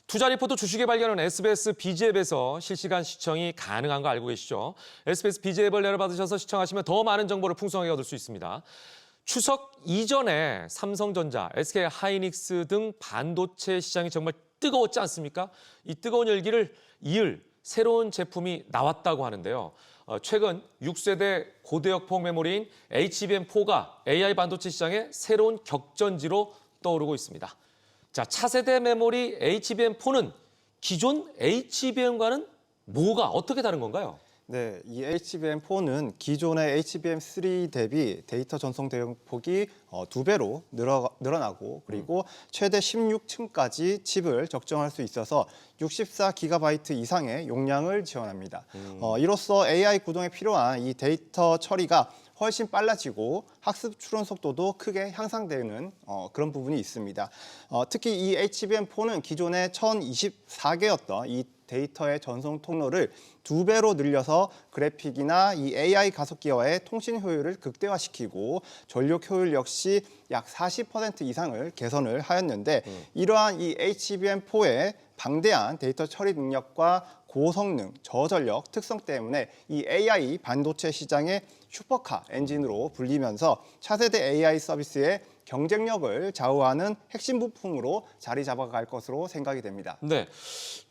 투자 리포트 주식의 발견은 SBS BG앱에서 실시간 시청이 가능한 거 알고 계시죠? SBS BG앱을 내려받으셔서 시청하시면 더 많은 정보를 풍성하게 얻을 수 있습니다. 추석 이전에 삼성전자, SK하이닉스 등 반도체 시장이 정말 뜨거웠지 않습니까? 이 뜨거운 열기를 이을 새로운 제품이 나왔다고 하는데요. 최근 6세대 고대역 포 메모리인 HBM4가 AI 반도체 시장의 새로운 격전지로 떠오르고 있습니다. 자, 차세대 메모리 HBM4는 기존 HBM과는 뭐가 어떻게 다른 건가요? 네, 이 HBM4는 기존의 HBM3 대비 데이터 전송 대역폭이 2배로 늘어나고 그리고 최대 16층까지 칩을 적정할 수 있어서 64GB 이상의 용량을 지원합니다. 이로써 AI 구동에 필요한 이 데이터 처리가 훨씬 빨라지고 학습 추론 속도도 크게 향상되는 그런 부분이 있습니다. 특히 이 HBM4는 기존의 1024개였던 이 데이터의 전송 통로를 2배로 늘려서 그래픽이나 이 AI 가속기와의 통신 효율을 극대화시키고 전력 효율 역시 약 40% 이상을 개선을 하였는데 이러한 이 HBM4의 방대한 데이터 처리 능력과 고성능, 저전력 특성 때문에 이 AI 반도체 시장의 슈퍼카 엔진으로 불리면서 차세대 AI 서비스의 경쟁력을 좌우하는 핵심 부품으로 자리 잡아갈 것으로 생각이 됩니다. 네,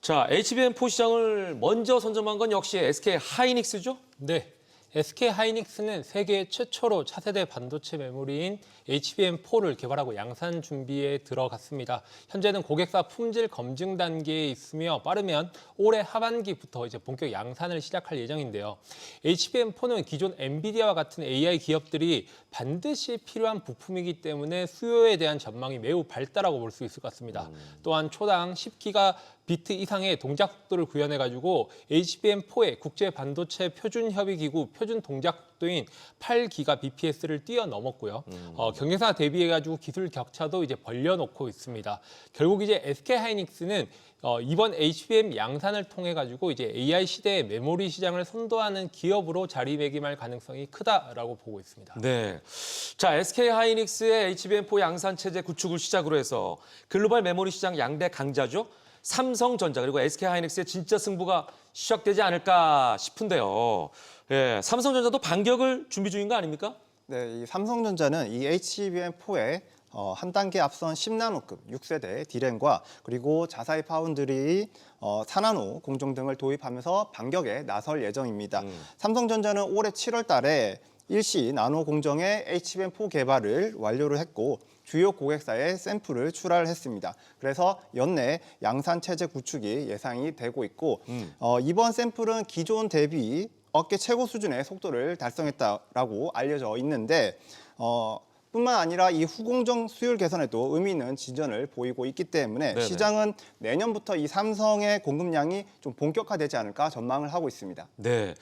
자 HBM4 시장을 먼저 선점한 건 역시 SK하이닉스죠? 네, SK하이닉스는 세계 최초로 차세대 반도체 메모리인 HBM4를 개발하고 양산 준비에 들어갔습니다. 현재는 고객사 품질 검증 단계에 있으며 빠르면 올해 하반기부터 이제 본격 양산을 시작할 예정인데요. HBM4는 기존 엔비디아와 같은 AI 기업들이 반드시 필요한 부품이기 때문에 수요에 대한 전망이 매우 밝다라고 볼 수 있을 것 같습니다. 또한 초당 10기가비트 이상의 동작 속도를 구현해가지고 HBM4의 국제 반도체 표준 협의 기구 표준 동작 속도인 8기가bps를 뛰어넘었고요. 경쟁사 대비해가지고 기술 격차도 이제 벌려놓고 있습니다. 결국 이제 SK하이닉스는 이번 HBM 양산을 통해 가지고 이제 AI 시대의 메모리 시장을 선도하는 기업으로 자리매김할 가능성이 크다라고 보고 있습니다. 네, 자 SK하이닉스의 HBM4 양산 체제 구축을 시작으로 해서 글로벌 메모리 시장 양대 강자죠. 삼성전자 그리고 SK하이닉스의 진짜 승부가 시작되지 않을까 싶은데요. 예, 삼성전자도 반격을 준비 중인 거 아닙니까? 네, 이 삼성전자는 이 HBM4에 한 단계 앞선 10나노급 6세대 D램과 그리고 자사의 파운드리 4나노 공정 등을 도입하면서 반격에 나설 예정입니다. 삼성전자는 올해 7월 달에 일시 나노 공정의 HBM4 개발을 완료를 했고 주요 고객사에 샘플을 출하를 했습니다. 그래서 연내 양산 체제 구축이 예상이 되고 있고 이번 샘플은 기존 대비 업계 최고 수준의 속도를 달성했다라고 알려져 있는데 뿐만 아니라 이 후공정 수율 개선에도 의미 있는 진전을 보이고 있기 때문에 네네. 시장은 내년부터 이 삼성의 공급량이 좀 본격화되지 않을까 전망을 하고 있습니다. 네,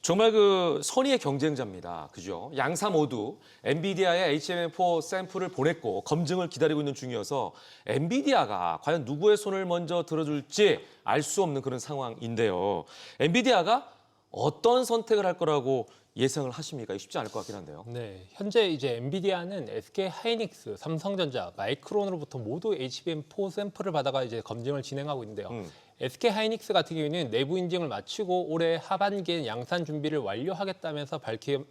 정말 그 선의의 경쟁자입니다. 그죠? 양사 모두 엔비디아의 HBM4 샘플을 보냈고 검증을 기다리고 있는 중이어서 엔비디아가 과연 누구의 손을 먼저 들어줄지 알 수 없는 그런 상황인데요. 엔비디아가 어떤 선택을 할 거라고 예상을 하십니까? 쉽지 않을 것 같긴 한데요. 네, 현재 이제 엔비디아는 SK하이닉스, 삼성전자, 마이크론으로부터 모두 HBM4 샘플을 받아가 이제 검증을 진행하고 있는데요. SK하이닉스 같은 경우에는 내부 인증을 마치고 올해 하반기엔 양산 준비를 완료하겠다면서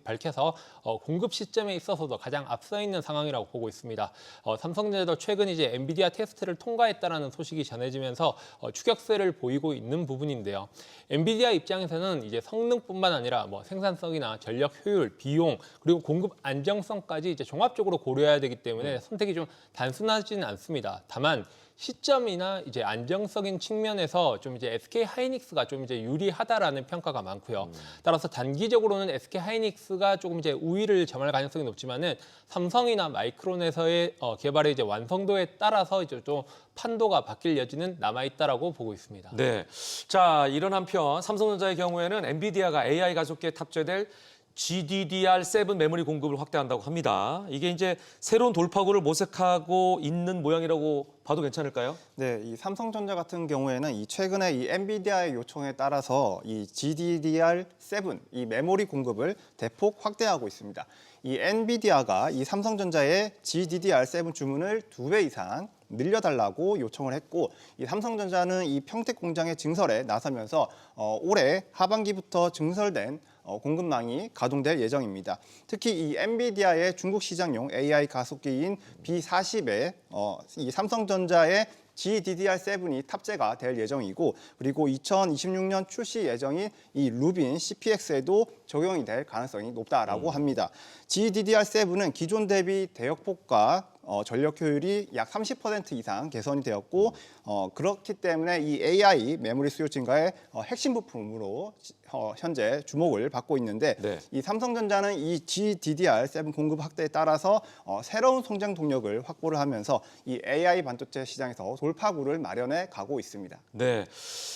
밝혀서 공급 시점에 있어서도 가장 앞서 있는 상황이라고 보고 있습니다. 삼성전자도 최근 이제 엔비디아 테스트를 통과했다라는 소식이 전해지면서 추격세를 보이고 있는 부분인데요. 엔비디아 입장에서는 이제 성능뿐만 아니라 뭐 생산성이나 전력 효율, 비용 그리고 공급 안정성까지 이제 종합적으로 고려해야 되기 때문에 선택이 좀 단순하지는 않습니다. 다만 시점이나 이제 안정적인 측면에서 좀 이제 SK하이닉스가 좀 이제 유리하다라는 평가가 많고요. 따라서 단기적으로는 SK하이닉스가 조금 이제 우위를 점할 가능성이 높지만은 삼성이나 마이크론에서의 개발의 이제 완성도에 따라서 이제 좀 판도가 바뀔 여지는 남아 있다라고 보고 있습니다. 네, 자 이런 한편 삼성전자의 경우에는 엔비디아가 AI 가속기에 탑재될 GDDR7 메모리 공급을 확대한다고 합니다. 이게 이제 새로운 돌파구를 모색하고 있는 모양이라고 봐도 괜찮을까요? 네, 이 삼성전자 같은 경우에는 이 최근에 이 엔비디아의 요청에 따라서 이 GDDR7 이 메모리 공급을 대폭 확대하고 있습니다. 이 엔비디아가 이 삼성전자의 GDDR7 주문을 2배 이상 늘려달라고 요청을 했고, 이 삼성전자는 이 평택 공장의 증설에 나서면서 올해 하반기부터 증설된 공급망이 가동될 예정입니다. 특히 이 엔비디아의 중국 시장용 AI 가속기인 B40에 이 삼성전자의 GDDR7이 탑재가 될 예정이고, 그리고 2026년 출시 예정인 이 루빈 CPX에도 적용이 될 가능성이 높다라고 합니다. GDDR7은 기존 대비 대역폭과 전력 효율이 약 30% 이상 개선이 되었고, 그렇기 때문에 이 AI 메모리 수요 증가의 핵심 부품으로 현재 주목을 받고 있는데, 네. 이 삼성전자는 이 GDDR7 공급 확대에 따라서 새로운 성장 동력을 확보를 하면서 이 AI 반도체 시장에서 돌파구를 마련해 가고 있습니다. 네.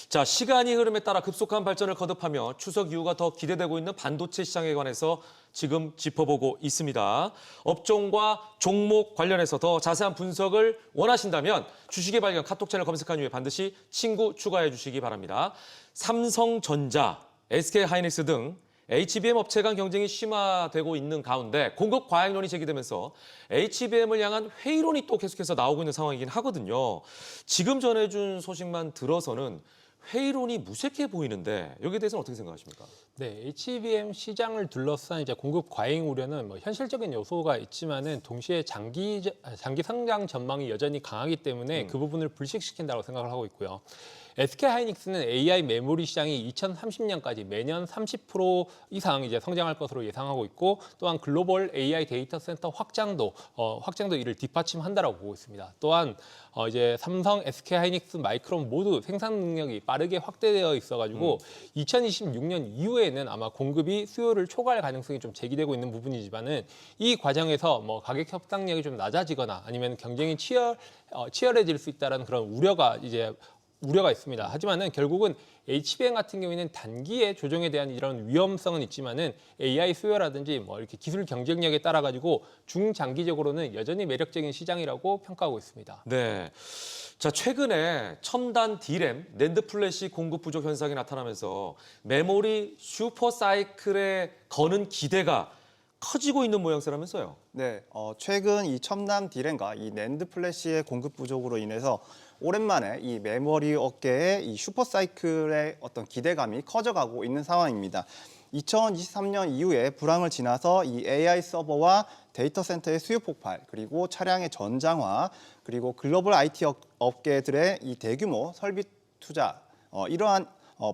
자, 시간이 흐름에 따라 급속한 발전을 거듭하며 추석 이후가 더 기대되고 있는 반도체 시장에 관해서 지금 짚어보고 있습니다. 업종과 종목 관련해서 더 자세한 분석을 원하신다면 주식의 발견 카톡 채널 검색한 후에 반드시 친구 추가해 주시기 바랍니다. 삼성전자, SK하이닉스 등 HBM 업체 간 경쟁이 심화되고 있는 가운데 공급 과잉론이 제기되면서 HBM을 향한 회의론이 또 계속해서 나오고 있는 상황이긴 하거든요. 지금 전해준 소식만 들어서는 회의론이 무색해 보이는데 여기에 대해서는 어떻게 생각하십니까? 네, HBM 시장을 둘러싼 이제 공급 과잉 우려는 뭐 현실적인 요소가 있지만은 동시에 장기 성장 전망이 여전히 강하기 때문에 그 부분을 불식시킨다고 생각을 하고 있고요. SK하이닉스는 AI 메모리 시장이 2030년까지 매년 30% 이상 이제 성장할 것으로 예상하고 있고, 또한 글로벌 AI 데이터 센터 확장도 이를 뒷받침한다라고 보고 있습니다. 또한 이제 삼성, SK하이닉스, 마이크론 모두 생산 능력이 빠르게 확대되어 있어가지고 2026년 이후에는 아마 공급이 수요를 초과할 가능성이 좀 제기되고 있는 부분이지만은 이 과정에서 뭐 가격 협상력이 좀 낮아지거나 아니면 경쟁이 치열해질 수 있다는 그런 우려가 있습니다. 하지만은 결국은 HBM 같은 경우에는 단기의 조정에 대한 이런 위험성은 있지만은 AI 수요라든지 뭐 이렇게 기술 경쟁력에 따라 가지고 중장기적으로는 여전히 매력적인 시장이라고 평가하고 있습니다. 네. 자, 최근에 첨단 D램, 낸드 플래시 공급 부족 현상이 나타나면서 메모리 슈퍼 사이클에 거는 기대가 커지고 있는 모양새라면서요. 네, 최근 이 첨단 D램과 이 낸드 플래시의 공급 부족으로 인해서 오랜만에 이 메모리 업계의 이 슈퍼사이클의 어떤 기대감이 커져가고 있는 상황입니다. 2023년 이후에 불황을 지나서 이 AI 서버와 데이터 센터의 수요 폭발, 그리고 차량의 전장화, 그리고 글로벌 IT 업계들의 이 대규모 설비 투자, 이러한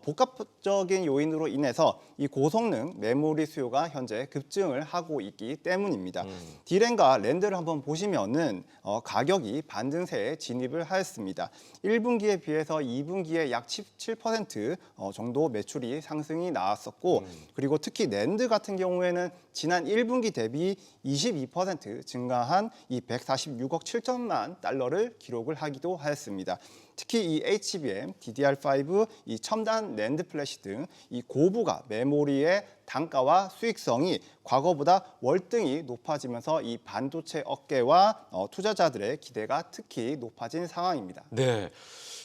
복합적인 요인으로 인해서 이 고성능 메모리 수요가 현재 급증을 하고 있기 때문입니다. D램과 랜드를 한번 보시면은 가격이 반등세에 진입을 하였습니다. 1분기에 비해서 2분기에 약 17% 정도 매출이 상승이 나왔었고, 그리고 특히 랜드 같은 경우에는 지난 1분기 대비 22% 증가한 이 146억 7천만 달러를 기록을 하기도 하였습니다. 특히 이 HBM, DDR5, 이 첨단 낸드 플래시 등 이 고부가 메모리의 단가와 수익성이 과거보다 월등히 높아지면서 이 반도체 업계와 투자자들의 기대가 특히 높아진 상황입니다. 네.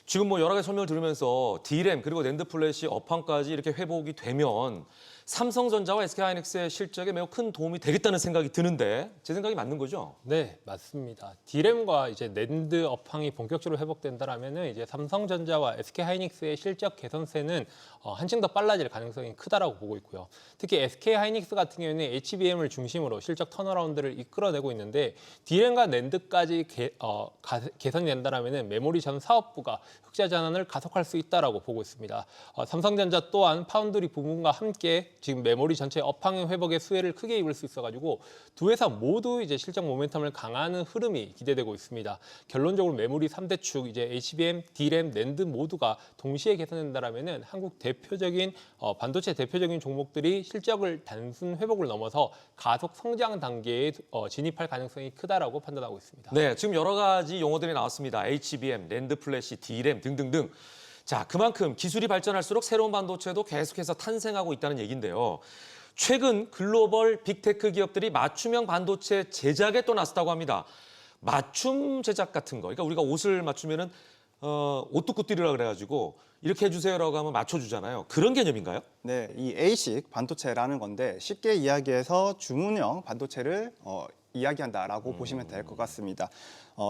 지금 뭐 여러 가지 설명을 들으면서 D램 그리고 낸드 플래시 업황까지 이렇게 회복이 되면 삼성전자와 SK하이닉스의 실적에 매우 큰 도움이 되겠다는 생각이 드는데 제 생각이 맞는 거죠? 네, 맞습니다. D램과 이제 낸드 업황이 본격적으로 회복된다라면은 이제 삼성전자와 SK하이닉스의 실적 개선세는 한층 더 빨라질 가능성이 크다라고 보고 있고요. 특히 SK하이닉스 같은 경우에는 HBM을 중심으로 실적 턴어라운드를 이끌어내고 있는데 D램과 낸드까지 개선이 된다라면은 메모리 전 사업부가 흑자 전환을 가속할 수 있다라고 보고 있습니다. 삼성전자 또한 파운드리 부분과 함께 지금 메모리 전체 업황의 회복의 수혜를 크게 입을 수 있어가지고 두 회사 모두 이제 실적 모멘텀을 강화하는 흐름이 기대되고 있습니다. 결론적으로 메모리 3대 축 이제 HBM, D램, 낸드 모두가 동시에 개선된다라면은 한국 대표적인 반도체 대표적인 종목들이 실적을 단순 회복을 넘어서 가속 성장 단계에 진입할 가능성이 크다라고 판단하고 있습니다. 네, 지금 여러 가지 용어들이 나왔습니다. HBM, 낸드 플래시, D램 등등등. 자, 그만큼 기술이 발전할수록 새로운 반도체도 계속해서 탄생하고 있다는 얘기인데요. 최근 글로벌 빅테크 기업들이 맞춤형 반도체 제작에 또 나섰다고 합니다. 맞춤 제작 같은 거. 그러니까 우리가 옷을 맞추면은 옷뚜꾸띠르라 그래가지고 이렇게 해주세요라고 하면 맞춰주잖아요. 그런 개념인가요? 네, 이 A식 반도체라는 건데 쉽게 이야기해서 주문형 반도체를 이야기한다라고 보시면 될 것 같습니다.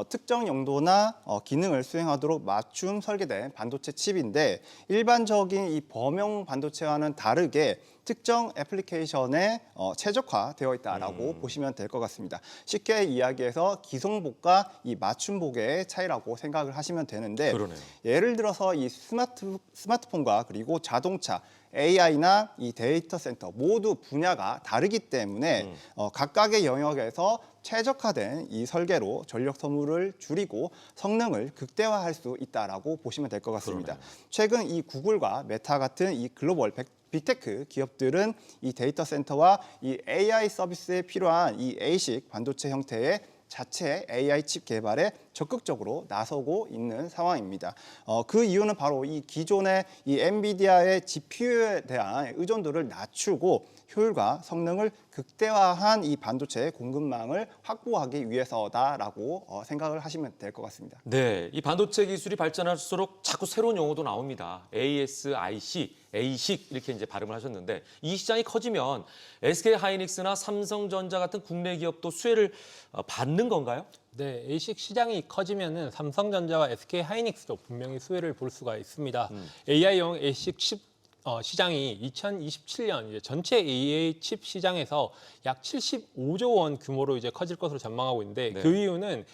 특정 용도나 기능을 수행하도록 맞춤 설계된 반도체 칩인데 일반적인 이 범용 반도체와는 다르게 특정 애플리케이션에 최적화되어 있다라고 보시면 될 것 같습니다. 쉽게 이야기해서 기성복과 이 맞춤복의 차이라고 생각을 하시면 되는데 그러네요. 예를 들어서 이 스마트폰과 그리고 자동차, AI나 이 데이터 센터 모두 분야가 다르기 때문에 각각의 영역에서 최적화된 이 설계로 전력 소모를 줄이고 성능을 극대화할 수 있다라고 보시면 될 것 같습니다. 그러네요. 최근 이 구글과 메타 같은 이 글로벌 빅테크 기업들은 이 데이터 센터와 이 AI 서비스에 필요한 이 ASIC 반도체 형태의 자체 AI 칩 개발에 적극적으로 나서고 있는 상황입니다. 그 이유는 바로 이 기존의 이 엔비디아의 GPU에 대한 의존도를 낮추고 효율과 성능을 극대화한 이 반도체 공급망을 확보하기 위해서다라고 생각을 하시면 될 것 같습니다. 네, 이 반도체 기술이 발전할수록 자꾸 새로운 용어도 나옵니다. ASIC, ASIC 이렇게 이제 발음을 하셨는데 이 시장이 커지면 SK 하이닉스나 삼성전자 같은 국내 기업도 수혜를 받는 건가요? 네, ASIC 시장이 커지면은 삼성전자와 SK 하이닉스도 분명히 수혜를 볼 수가 있습니다. AI용 ASIC 칩 시장이 2027년 이제 전체 AI 칩 시장에서 약 75조 원 규모로 이제 커질 것으로 전망하고 있는데 네. 그 이유는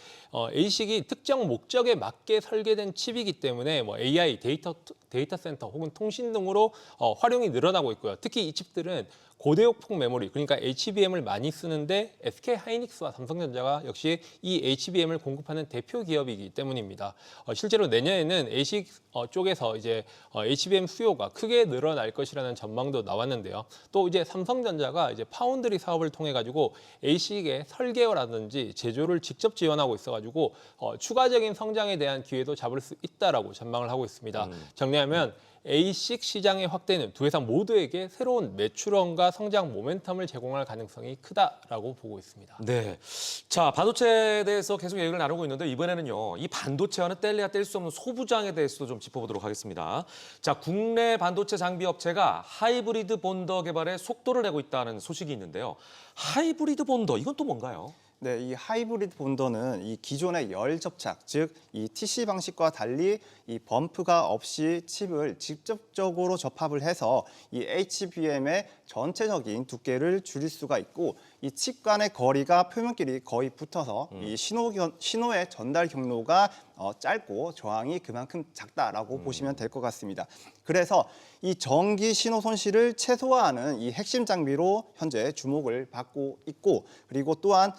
ASIC이 특정 목적에 맞게 설계된 칩이기 때문에 뭐 AI, 데이터 센터 혹은 통신 등으로 활용이 늘어나고 있고요. 특히 이 칩들은 고대역폭 메모리, 그러니까 HBM을 많이 쓰는데 SK 하이닉스와 삼성전자가 역시 이 HBM을 공급하는 대표 기업이기 때문입니다. 실제로 내년에는 ASIC 쪽에서 이제 HBM 수요가 크게 늘어날 것이라는 전망도 나왔는데요. 또 이제 삼성전자가 이제 파운드리 사업을 통해 가지고 ASIC의 설계라든지 제조를 직접 지원하고 있어가지고 추가적인 성장에 대한 기회도 잡을 수 있다라고 전망을 하고 있습니다. 정리하면 ASIC 시장의 확대는 두 회사 모두에게 새로운 매출원과 성장 모멘텀을 제공할 가능성이 크다라고 보고 있습니다. 네. 자, 반도체에 대해서 계속 얘기를 나누고 있는데 이번에는요. 이 반도체와는 뗄래야 뗄 수 없는 소부장에 대해서도 좀 짚어보도록 하겠습니다. 자, 국내 반도체 장비 업체가 하이브리드 본더 개발에 속도를 내고 있다는 소식이 있는데요. 하이브리드 본더, 이건 또 뭔가요? 네, 이 하이브리드 본더는 이 기존의 열 접착, 즉 이 TC 방식과 달리 이 범프가 없이 칩을 직접적으로 접합을 해서 이 HBM의 전체적인 두께를 줄일 수가 있고 이 칩 간의 거리가 표면끼리 거의 붙어서 이 신호의 전달 경로가 짧고 저항이 그만큼 작다라고 보시면 될 것 같습니다. 그래서 이 전기 신호 손실을 최소화하는 이 핵심 장비로 현재 주목을 받고 있고 그리고 또한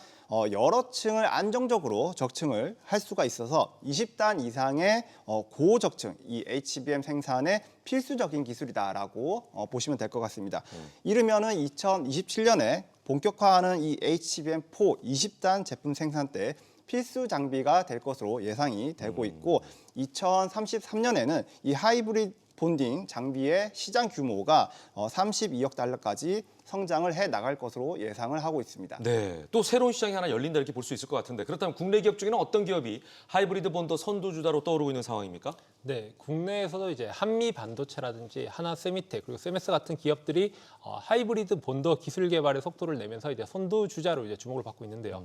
여러 층을 안정적으로 적층을 할 수가 있어서 20단 이상의 고적층, 이 HBM 생산에 필수적인 기술이다라고 보시면 될 것 같습니다. 이르면은 2027년에 본격화하는 이 HBM4 20단 제품 생산 때 필수 장비가 될 것으로 예상이 되고 있고 2033년에는 이 하이브리드 본딩 장비의 시장 규모가 32억 달러까지 성장을 해 나갈 것으로 예상을 하고 있습니다. 네, 또 새로운 시장이 하나 열린다 이렇게 볼 수 있을 것 같은데 그렇다면 국내 기업 중에는 어떤 기업이 하이브리드 본더 선두주자로 떠오르고 있는 상황입니까? 네, 국내에서도 이제 한미 반도체라든지 하나 세미텍 그리고 세메스 같은 기업들이 하이브리드 본더 기술 개발의 속도를 내면서 이제 선두 주자로 이제 주목을 받고 있는데요.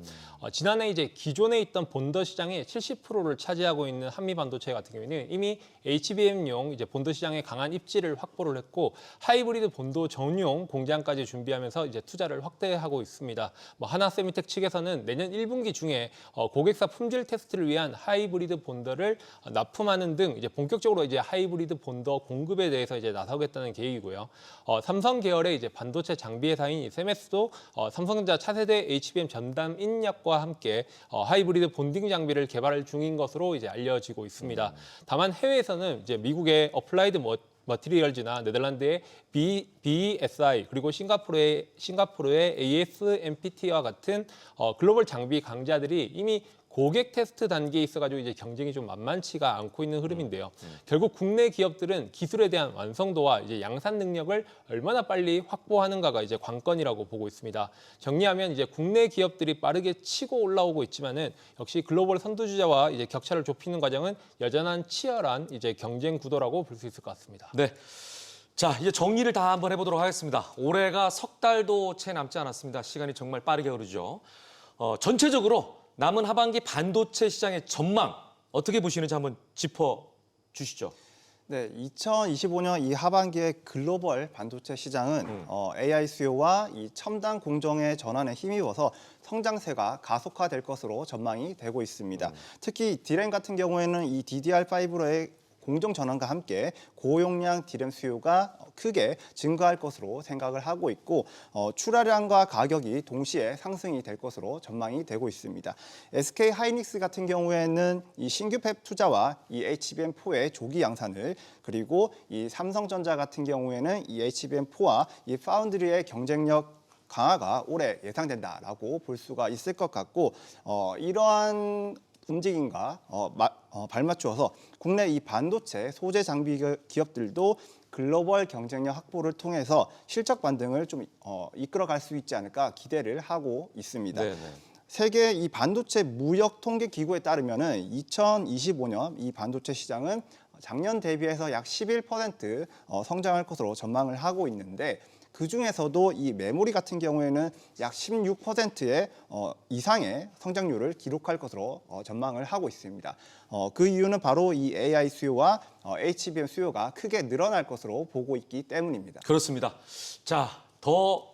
지난해 이제 기존에 있던 본더 시장의 70%를 차지하고 있는 한미 반도체 같은 경우에는 이미 HBM용 이제 본더 시장에 강한 입지를 확보를 했고 하이브리드 본더 전용 공장까지 준비하면서 이제 투자를 확대하고 있습니다. 뭐 하나 세미텍 측에서는 내년 1분기 중에 고객사 품질 테스트를 위한 하이브리드 본더를 납품하는 등 이제 본격적으로 이제 하이브리드 본더 공급에 대해서 이제 나서겠다는 계획이고요. 삼성 계열의 이제 반도체 장비 회사인 세메스도 삼성전자 차세대 HBM 전담 인력과 함께 하이브리드 본딩 장비를 개발 중인 것으로 이제 알려지고 있습니다. 다만 해외에서는 이제 미국의 어플라이드 머티리얼즈나 네덜란드의 BESI 그리고 싱가포르의 ASMPT와 같은 글로벌 장비 강자들이 이미 고객 테스트 단계에 있어가지고 이제 경쟁이 좀 만만치가 않고 있는 흐름인데요. 결국 국내 기업들은 기술에 대한 완성도와 이제 양산 능력을 얼마나 빨리 확보하는가가 이제 관건이라고 보고 있습니다. 정리하면 이제 국내 기업들이 빠르게 치고 올라오고 있지만은 역시 글로벌 선두주자와 이제 격차를 좁히는 과정은 여전한 치열한 이제 경쟁 구도라고 볼 수 있을 것 같습니다. 네. 자, 이제 정리를 다 한번 해보도록 하겠습니다. 올해가 석 달도 채 남지 않았습니다. 시간이 정말 빠르게 흐르죠. 전체적으로 남은 하반기 반도체 시장의 전망 어떻게 보시는지 한번 짚어 주시죠. 네, 2025년 이 하반기의 글로벌 반도체 시장은 AI 수요와 이 첨단 공정의 전환에 힘입어서 성장세가 가속화될 것으로 전망이 되고 있습니다. 특히 디램 같은 경우에는 이 DDR5로의 공정 전환과 함께 고용량 디램 수요가 크게 증가할 것으로 생각을 하고 있고 출하량과 가격이 동시에 상승이 될 것으로 전망이 되고 있습니다. SK 하이닉스 같은 경우에는 이 신규 팹 투자와 이 HBM4의 조기 양산을 그리고 이 삼성전자 같은 경우에는 이 HBM4와 이 파운드리의 경쟁력 강화가 올해 예상된다라고 볼 수가 있을 것 같고 이러한 움직임과 발맞추어서 국내 이 반도체 소재 장비 기업들도 글로벌 경쟁력 확보를 통해서 실적 반등을 좀 이끌어갈 수 있지 않을까 기대를 하고 있습니다. 네네. 세계 이 반도체 무역 통계 기구에 따르면은 2025년 이 반도체 시장은 작년 대비해서 약 11% 성장할 것으로 전망을 하고 있는데 그 중에서도 이 메모리 같은 경우에는 약 16%의 이상의 성장률을 기록할 것으로 전망을 하고 있습니다. 그 이유는 바로 이 AI 수요와 HBM 수요가 크게 늘어날 것으로 보고 있기 때문입니다. 그렇습니다. 자, 더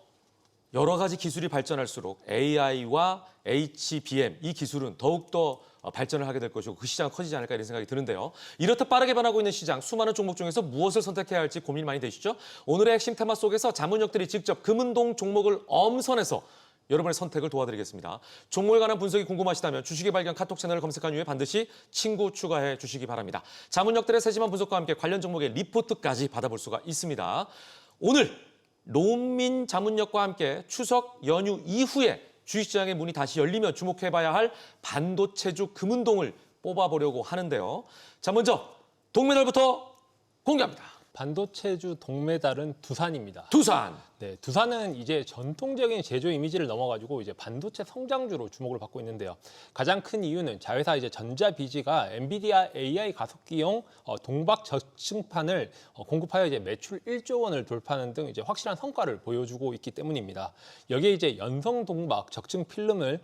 여러 가지 기술이 발전할수록 AI와 HBM 이 기술은 더욱더 발전을 하게 될 것이고 그 시장은 커지지 않을까 이런 생각이 드는데요. 이렇듯 빠르게 변하고 있는 시장, 수많은 종목 중에서 무엇을 선택해야 할지 고민 많이 되시죠? 오늘의 핵심 테마 속에서 자문역들이 직접 금은동 종목을 엄선해서 여러분의 선택을 도와드리겠습니다. 종목에 관한 분석이 궁금하시다면 주식의 발견 카톡 채널을 검색한 이후에 반드시 친구 추가해 주시기 바랍니다. 자문역들의 세심한 분석과 함께 관련 종목의 리포트까지 받아볼 수가 있습니다. 오늘 노은민 자문역과 함께 추석 연휴 이후에 주식시장의 문이 다시 열리면 주목해봐야 할 반도체주 금은동을 뽑아보려고 하는데요. 자, 먼저 동메달부터 공개합니다. 반도체주 동메달은 두산입니다. 두산. 네, 두산은 이제 전통적인 제조 이미지를 넘어가지고 이제 반도체 성장주로 주목을 받고 있는데요. 가장 큰 이유는 자회사 이제 전자비지가 엔비디아 AI 가속기용 동박 저층판을 공급하여 이제 매출 1조 원을 돌파하는 등 이제 확실한 성과를 보여주고 있기 때문입니다. 여기에 이제 연성 동박 적층 필름을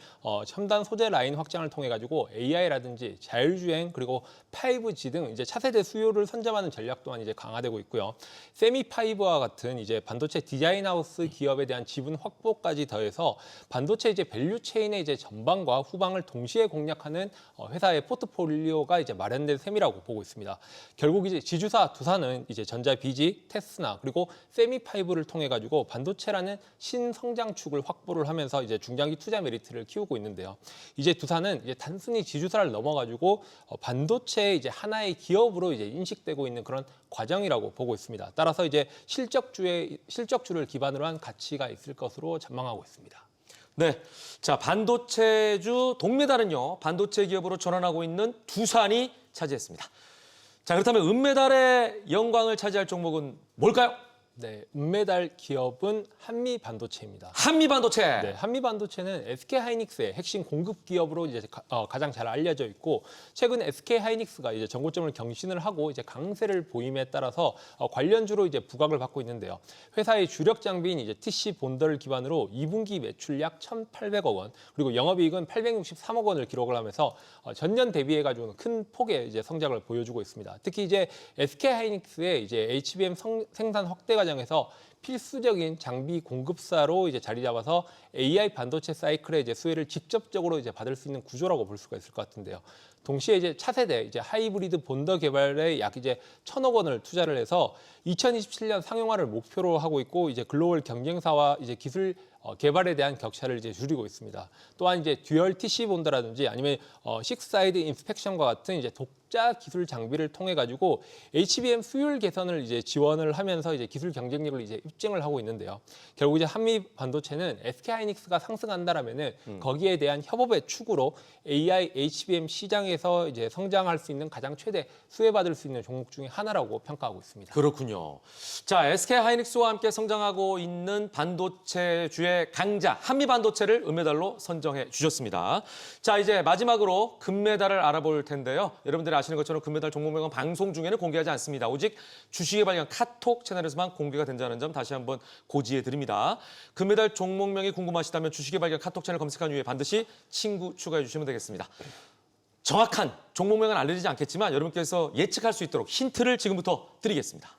첨단 소재 라인 확장을 통해 가지고 AI라든지 자율주행 그리고 5G 등 이제 차세대 수요를 선점하는 전략 또한 이제 강화되고 있고요. 세미파이브와 같은 이제 반도체 디자인 하우스 기업에 대한 지분 확보까지 더해서 반도체 이제 밸류 체인의 이제 전방과 후방을 동시에 공략하는 회사의 포트폴리오가 이제 마련된 셈이라고 보고 있습니다. 결국 이제 지주사 두산은 이제 전자비지, 테스나 그리고 세미파이브를 통해 가지고 반도체라는 신성장축을 확보를 하면서 이제 중장기 투자 메리트를 키우고 있는데요. 이제 두산은 이제 단순히 지주사를 넘어가지고 반도체 이제 하나의 기업으로 이제 인식되고 있는 그런 과정이라고 보고 있습니다. 따라서 이제 실적주를 기반으로 한 가치가 있을 것으로 전망하고 있습니다. 네, 자 반도체주 동메달은요 반도체 기업으로 전환하고 있는 두산이 차지했습니다. 자 그렇다면 은메달의 영광을 차지할 종목은 뭘까요? 네, 은메달 기업은 한미반도체입니다. 한미반도체. 네, 한미반도체는 SK하이닉스의 핵심 공급 기업으로 이제 가장 잘 알려져 있고 최근 SK하이닉스가 이제 전고점을 경신을 하고 이제 강세를 보임에 따라서 관련주로 이제 부각을 받고 있는데요. 회사의 주력 장비인 이제 TC 본더를 기반으로 2분기 매출 약 1,800억 원 그리고 영업이익은 863억 원을 기록을 하면서 전년 대비해 가지고는 큰 폭의 이제 성장을 보여주고 있습니다. 특히 이제 SK하이닉스의 이제 HBM 생산 확대 과정에서 필수적인 장비 공급사로 이제 자리 잡아서 AI 반도체 사이클의 이제 수혜를 직접적으로 이제 받을 수 있는 구조라고 볼 수가 있을 것 같은데요. 동시에 이제 차세대 이제 하이브리드 본더 개발에 약 이제 1,000억 원을 투자를 해서 2027년 상용화를 목표로 하고 있고 이제 글로벌 경쟁사와 이제 기술 개발에 대한 격차를 이제 줄이고 있습니다. 또한 이제 듀얼 TC 본더라든지 아니면 식사이드 인스펙션과 같은 이제 독자 기술 장비를 통해 가지고 HBM 수율 개선을 이제 지원을 하면서 이제 기술 경쟁력을 이제 입증을 하고 있는데요. 결국 이제 한미 반도체는 SK하이닉스가 상승한다라면은 거기에 대한 협업의 축으로 AI HBM 시장에서 이제 성장할 수 있는 가장 최대 수혜받을 수 있는 종목 중에 하나라고 평가하고 있습니다. 그렇군요. 자 SK하이닉스와 함께 성장하고 있는 반도체주의 강자 한미반도체를 은메달로 선정해 주셨습니다. 자 이제 마지막으로 금메달을 알아볼 텐데요. 여러분들이 아시는 것처럼 금메달 종목명은 방송 중에는 공개하지 않습니다. 오직 주식의 발견 카톡 채널에서만 공개가 된다는 점 다시 한번 고지해 드립니다. 금메달 종목명이 궁금하시다면 주식의 발견 카톡 채널 검색한 이후에 반드시 친구 추가해 주시면 되겠습니다. 정확한 종목명은 알려지지 않겠지만 여러분께서 예측할 수 있도록 힌트를 지금부터 드리겠습니다.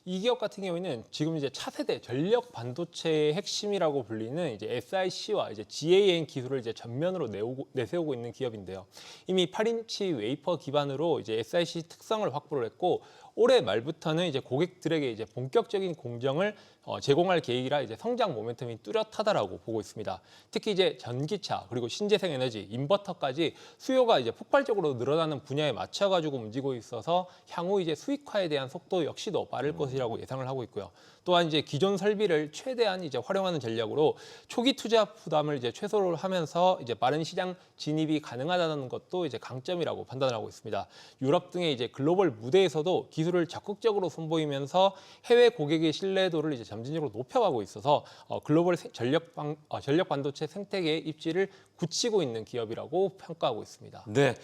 이 기업 같은 경우에는 지금 이제 차세대 전력 반도체의 핵심이라고 불리는 이제 SiC와 이제 GaN 기술을 이제 전면으로 내세우고 있는 기업인데요. 이미 8인치 웨이퍼 기반으로 이제 SiC 특성을 확보를 했고 올해 말부터는 이제 고객들에게 이제 본격적인 공정을 제공할 계획이라 이제 성장 모멘텀이 뚜렷하다라고 보고 있습니다. 특히 이제 전기차 그리고 신재생 에너지, 인버터까지 수요가 이제 폭발적으로 늘어나는 분야에 맞춰가지고 움직이고 있어서 향후 이제 수익화에 대한 속도 역시도 빠를 것이라고 예상을 하고 있고요. 또한 이제 기존 설비를 최대한 이제 활용하는 전략으로 초기 투자 부담을 이제 최소로 하면서 이제 빠른 시장 진입이 가능하다는 것도 이제 강점이라고 판단하고 있습니다. 유럽 등의 이제 글로벌 무대에서도 기술을 적극적으로 선보이면서 해외 고객의 신뢰도를 이제 점진적으로 높여가고 있어서 글로벌 전력 반도체 생태계의 입지를 굳히고 있는 기업이라고 평가하고 있습니다. 네,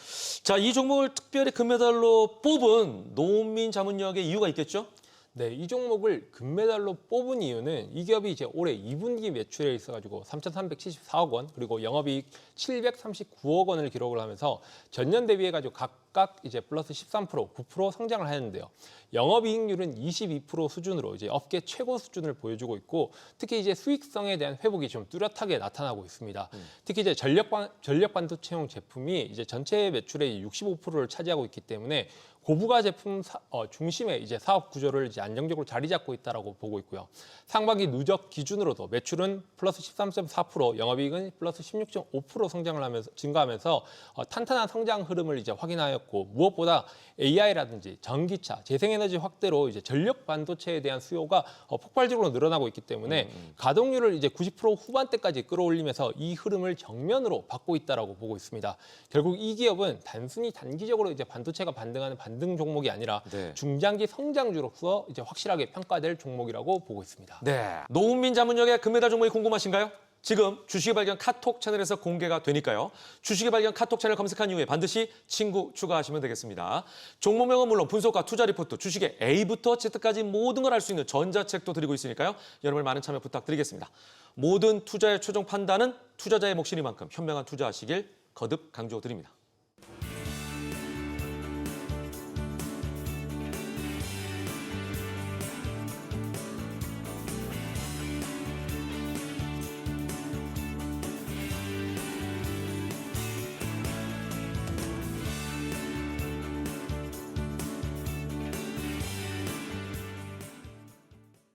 자, 이 종목을 특별히 금메달로 뽑은 노은민 자문역의 이유가 있겠죠? 네, 이 종목을 금메달로 뽑은 이유는 이 기업이 이제 올해 2분기 매출에 있어가지고 3,374억 원 그리고 영업이익 739억 원을 기록을 하면서 전년 대비해가지고 각각 이제 플러스 13%, 9% 성장을 하였는데요. 영업이익률은 22% 수준으로 이제 업계 최고 수준을 보여주고 있고 특히 이제 수익성에 대한 회복이 좀 뚜렷하게 나타나고 있습니다. 특히 이제 전력 반도체용 제품이 이제 전체 매출의 65%를 차지하고 있기 때문에 고부가 제품 중심의 이제 사업 구조를 이제 안정적으로 자리 잡고 있다라고 보고 있고요. 상반기 누적 기준으로도 매출은 플러스 13.4%, 영업이익은 플러스 16.5% 성장을 하면서 증가하면서 탄탄한 성장 흐름을 이제 확인하였고 무엇보다 AI라든지 전기차, 재생에너지 확대로 이제 전력 반도체에 대한 수요가 폭발적으로 늘어나고 있기 때문에 가동률을 이제 90% 후반대까지 끌어올리면서 이 흐름을 정면으로 받고 있다라고 보고 있습니다. 결국 이 기업은 단순히 단기적으로 이제 반도체가 반등하는 반등 종목이 아니라 네. 중장기 성장주로서 이제 확실하게 평가될 종목이라고 보고 있습니다. 네, 노은민 자문역의 금메달 종목이 궁금하신가요? 지금 주식의 발견 카톡 채널에서 공개가 되니까요. 주식의 발견 카톡 채널 검색한 이후에 반드시 친구 추가하시면 되겠습니다. 종목명은 물론 분석과 투자 리포트, 주식의 A부터 Z까지 모든 걸 알 수 있는 전자책도 드리고 있으니까요. 여러분의 많은 참여 부탁드리겠습니다. 모든 투자의 최종 판단은 투자자의 몫이니만큼 현명한 투자하시길 거듭 강조드립니다.